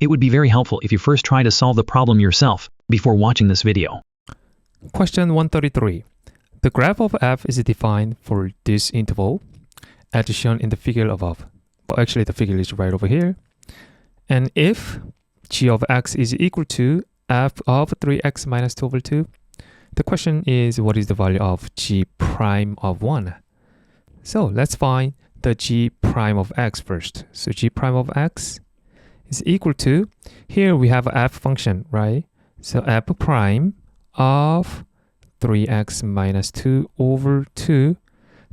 It would be very helpful if you first try to solve the problem yourself before watching this video. Question 133. The graph of f is defined for this interval as shown in the figure above. Well, actually, the figure is right over here. And if g of x is equal to f of 3x minus 2 over 2, the question is, what is the value of g prime of 1? So let's find the g prime of x first. So g prime of x is equal to, here we have f function, right? So f prime of 3x minus 2 over 2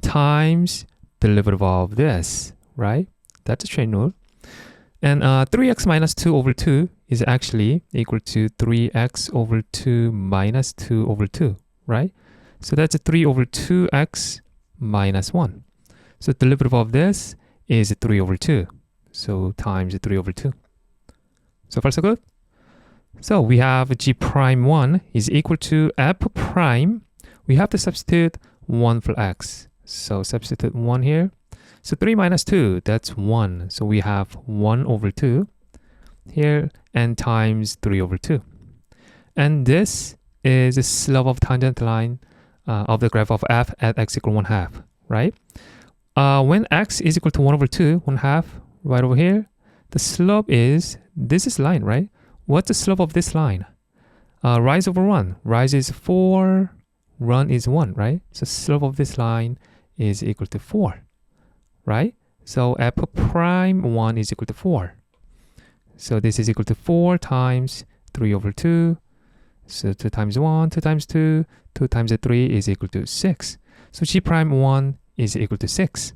times the derivative of this, right? That's a chain rule. And 3x minus 2 over 2 is actually equal to 3x over 2 minus 2 over 2, right? So that's a 3 over 2x minus 1. So the derivative of this is 3 over 2. So times 3 over 2. So far so good? So we have g prime 1 is equal to f prime. We have to substitute 1 for x. So substitute 1 here. So 3 minus 2, that's 1. So we have 1 over 2 here and times 3 over 2. And this is the slope of tangent line of the graph of f at x equal 1/2, right? When x is equal to 1 over 2, 1/2, right over here, the slope is, this is line, right? What's the slope of this line? Rise over run. Rise is 4, run is 1, right? So slope of this line is equal to 4, right? So f prime 1 is equal to 4. So this is equal to 4 times 3 over 2. So 2 times 1, 2 times 2, 2 times 3 is equal to 6. So g prime 1 is equal to 6.